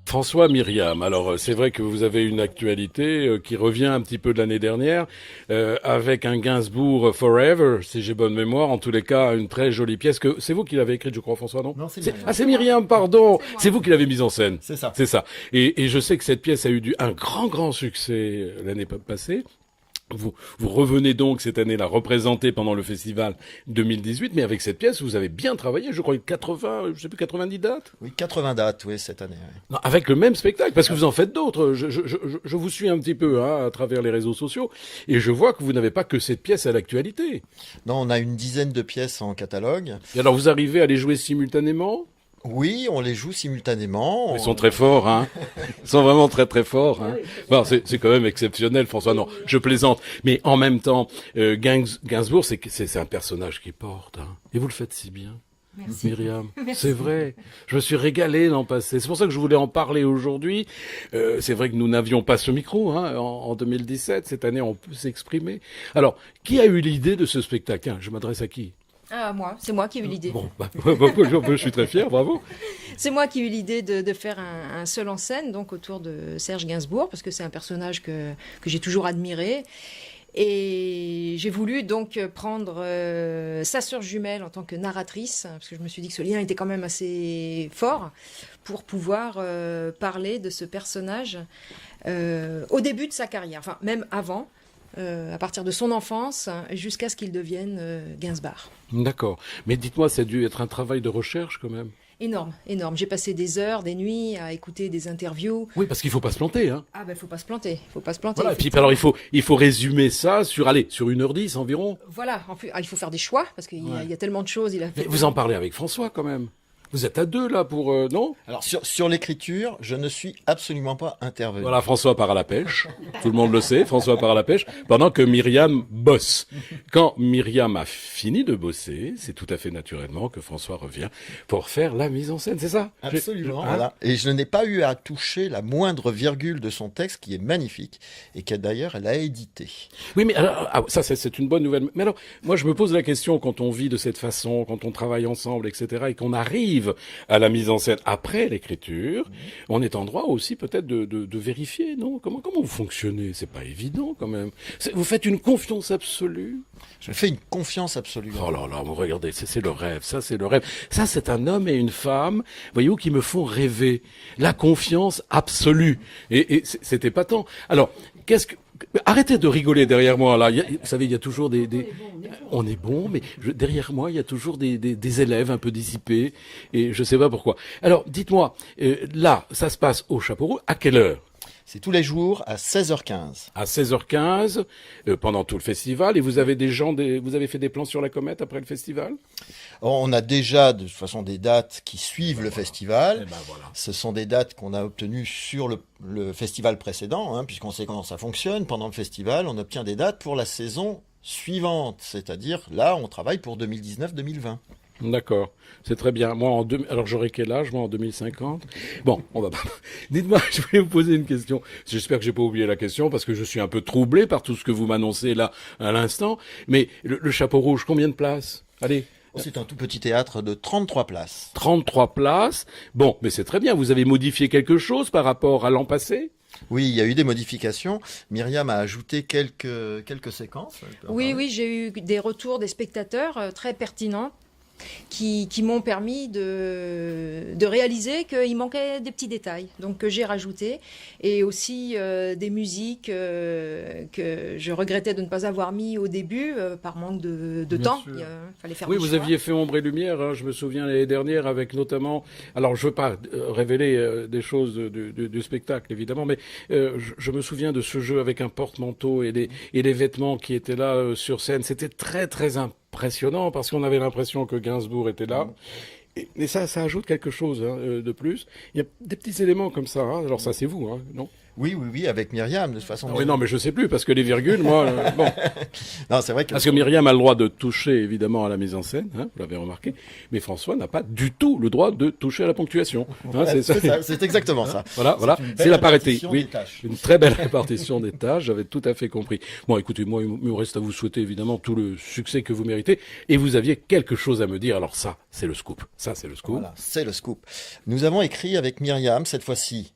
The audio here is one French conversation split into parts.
François, Myriam, alors c'est vrai que vous avez une actualité qui revient un petit peu de l'année dernière, avec un Gainsbourg Forever, si j'ai bonne mémoire, en tous les cas une très jolie pièce que c'est vous qui l'avez écrite, je crois, François, non? Non, c'est Myriam. Ah, c'est Myriam, pardon. C'est vous qui l'avez mise en scène. C'est ça. C'est ça. Et je sais que cette pièce a eu un grand succès l'année passée. Vous revenez donc cette année la représenter pendant le festival 2018, mais avec cette pièce, vous avez bien travaillé, je crois 80, je sais plus 90 dates. Oui, 80 dates, oui, cette année. Oui. Non, avec le même spectacle, parce que vous en faites d'autres. Je vous suis un petit peu à travers les réseaux sociaux, et je vois que vous n'avez pas que cette pièce à l'actualité. Non, on a une dizaine de pièces en catalogue. Et alors vous arrivez à les jouer simultanément? Oui, on les joue simultanément. Ils sont très forts, hein. Ils sont vraiment très forts, hein. Bon, c'est quand même exceptionnel, François. Non, je plaisante. Mais en même temps, Gainsbourg, c'est un personnage qui porte, hein. Et vous le faites si bien. Merci. Myriam, Merci. c'est vrai. Je me suis régalé l'an passé. C'est pour ça que je voulais en parler aujourd'hui. C'est vrai que nous n'avions pas ce micro, hein, en 2017. Cette année, on peut s'exprimer. Alors, qui a eu l'idée de ce spectacle? Je m'adresse à qui? Ah, moi, c'est moi qui ai eu l'idée. Bon, je suis très fier, bravo. C'est moi qui ai eu l'idée de faire un seul en scène, donc autour de Serge Gainsbourg, parce que c'est un personnage que j'ai toujours admiré. Et j'ai voulu donc prendre sa sœur jumelle en tant que narratrice, parce que je me suis dit que ce lien était quand même assez fort, pour pouvoir parler de ce personnage au début de sa carrière, enfin même avant. À partir de son enfance jusqu'à ce qu'il devienne Gainsbourg. D'accord. Mais dites-moi, ça a dû être un travail de recherche quand même. Énorme, énorme. J'ai passé des heures, des nuits à écouter des interviews. Oui, parce qu'il faut pas se planter, hein. Ah ben, faut pas se planter, faut pas se planter. Voilà. Et puis alors il faut résumer ça sur 1h10 environ. Voilà, en plus, il faut faire des choix parce qu'il y a tellement de choses. Mais vous en parlez avec François quand même. Vous êtes à deux là pour non? Alors sur l'écriture, je ne suis absolument pas intervenu. Voilà, François part à la pêche. Tout le monde le sait, François part à la pêche, pendant que Myriam bosse. Quand Myriam a fini de bosser, c'est tout à fait naturellement que François revient pour faire la mise en scène, c'est ça? Absolument. Hein? Voilà. Et je n'ai pas eu à toucher la moindre virgule de son texte, qui est magnifique, et qu'elle d'ailleurs elle a édité. Oui, mais alors, ça c'est une bonne nouvelle. Mais alors, moi je me pose la question, quand on vit de cette façon, quand on travaille ensemble, etc., et qu'on arrive à la mise en scène après l'écriture, on est en droit aussi peut-être de vérifier, non? Comment vous fonctionnez? C'est pas évident quand même. Vous faites une confiance absolue? Je fais une confiance absolue. Oh là là, regardez, c'est le rêve, ça c'est le rêve. Ça c'est un homme et une femme, voyez-vous, qui me font rêver. La confiance absolue. Et c'est épatant. Alors, arrêtez de rigoler derrière moi, là. Vous savez, il y a toujours on est bon, mais derrière moi, il y a toujours des élèves un peu dissipés, et je sais pas pourquoi. Alors, dites-moi, là, ça se passe au Chapeau Rouge, à quelle heure? C'est tous les jours à 16h15. À 16h15, pendant tout le festival, et vous avez vous avez fait des plans sur la comète après le festival? On a déjà de toute façon des dates qui suivent le festival. Eh ben voilà. Ce sont des dates qu'on a obtenues sur le festival précédent, hein, puisqu'on sait comment ça fonctionne. Pendant le festival, on obtient des dates pour la saison suivante. C'est-à-dire, là, on travaille pour 2019-2020. D'accord, c'est très bien. Moi, alors j'aurai quel âge, moi, en 2050? Bon, on va pas... Dites-moi, je voulais vous poser une question. J'espère que j'ai pas oublié la question, parce que je suis un peu troublé par tout ce que vous m'annoncez là, à l'instant. Mais le Chapeau Rouge, combien de places? Allez. C'est un tout petit théâtre de 33 places. 33 places. Bon, mais c'est très bien. Vous avez modifié quelque chose par rapport à l'an passé? Oui, il y a eu des modifications. Myriam a ajouté quelques séquences. Oui, j'ai eu des retours des spectateurs très pertinents. Qui m'ont permis de réaliser qu'il manquait des petits détails, donc que j'ai rajouté, et aussi des musiques que je regrettais de ne pas avoir mis au début par manque de temps. Il fallait faire Oui, des vous choix. aviez fait Ombre et Lumière, hein, je me souviens l'année dernière, avec notamment, alors je veux pas révéler des choses du spectacle évidemment, mais je me souviens de ce jeu avec un porte-manteau et les vêtements qui étaient là sur scène. C'était très impressionnant parce qu'on avait l'impression que Gainsbourg était là. Et ça ajoute quelque chose de plus. Il y a des petits éléments comme ça. Hein. Alors ça, c'est vous, hein, non? Oui, avec Myriam, de toute façon. Oui, non, mais je sais plus, parce que les virgules, moi, bon. Non, c'est vrai que... Parce que Myriam a le droit de toucher, évidemment, à la mise en scène, hein, vous l'avez remarqué, mais François n'a pas du tout le droit de toucher à la ponctuation. Hein, Voilà, c'est exactement ça. Voilà, une belle c'est la parité. répartition Oui, des tâches. une très belle répartition des tâches, j'avais tout à fait compris. Bon, écoutez, moi, il me reste à vous souhaiter, évidemment, tout le succès que vous méritez, et vous aviez quelque chose à me dire, alors ça, c'est le scoop. Ça, c'est le scoop. Voilà, c'est le scoop. Nous avons écrit avec Myriam, cette fois-ci,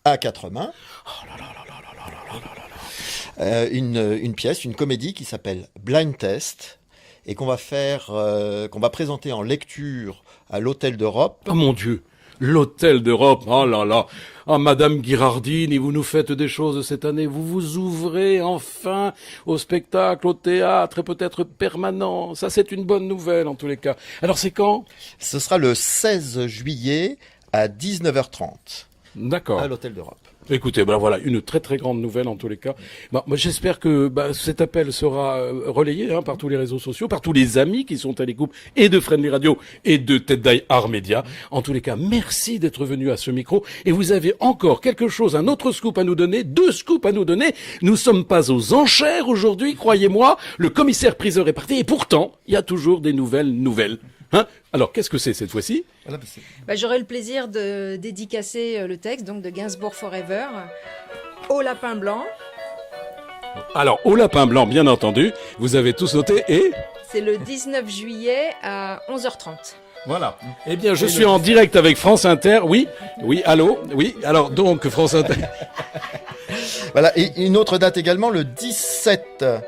à quatre mains. Oh là là là là là là là là là là. Une pièce, une comédie qui s'appelle Blind Test et qu'on va présenter en lecture à l'Hôtel d'Europe. Oh mon Dieu, l'Hôtel d'Europe, oh là là. Ah, Madame Girardini, vous nous faites des choses cette année. Vous vous ouvrez enfin au spectacle, au théâtre et peut-être permanent. Ça, c'est une bonne nouvelle en tous les cas. Alors, c'est quand? Ce sera le 16 juillet à 19h30 D'accord. à l'Hôtel d'Europe. Écoutez, ben voilà, une très très grande nouvelle en tous les cas. Moi, j'espère que cet appel sera relayé par tous les réseaux sociaux, par tous les amis qui sont à l'écoute et de Friendly Radio et de Tête d'Aille Art Média. En tous les cas, merci d'être venu à ce micro. Et vous avez encore quelque chose, un autre scoop à nous donner, 2 scoops à nous donner. Nous sommes pas aux enchères aujourd'hui, croyez-moi. Le commissaire priseur est parti et pourtant, il y a toujours des nouvelles. Hein? Alors, qu'est-ce que c'est cette fois-ci? J'aurai le plaisir de dédicacer le texte donc de Gainsbourg Forever au lapin blanc. Alors, au lapin blanc, bien entendu, vous avez tous noté et... C'est le 19 juillet à 11h30. Voilà. Eh bien, je suis en direct avec France Inter. Oui, allô? Oui, alors donc, France Inter... Voilà, et une autre date également, le 17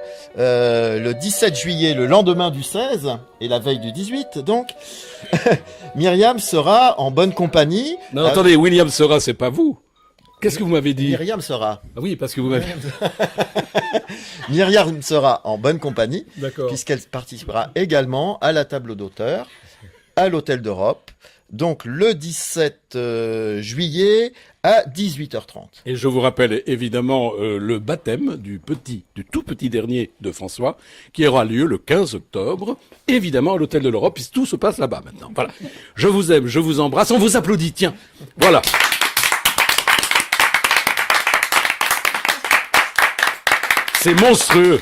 juillet, le lendemain du 16, et la veille du 18, donc, Myriam sera en bonne compagnie. Non, attendez, William Sera, c'est pas vous. Qu'est-ce que vous m'avez dit? Myriam sera. Ah oui, parce que vous m'avez... Myriam sera en bonne compagnie, D'accord. puisqu'elle participera également à la table d'auteur, à l'Hôtel d'Europe, donc le 17 juillet à 18h30. Et je vous rappelle évidemment le baptême du tout petit dernier de François, qui aura lieu le 15 octobre, évidemment à l'Hôtel de l'Europe, puisque tout se passe là-bas maintenant. Voilà. Je vous aime, je vous embrasse, on vous applaudit, tiens. Voilà. C'est monstrueux.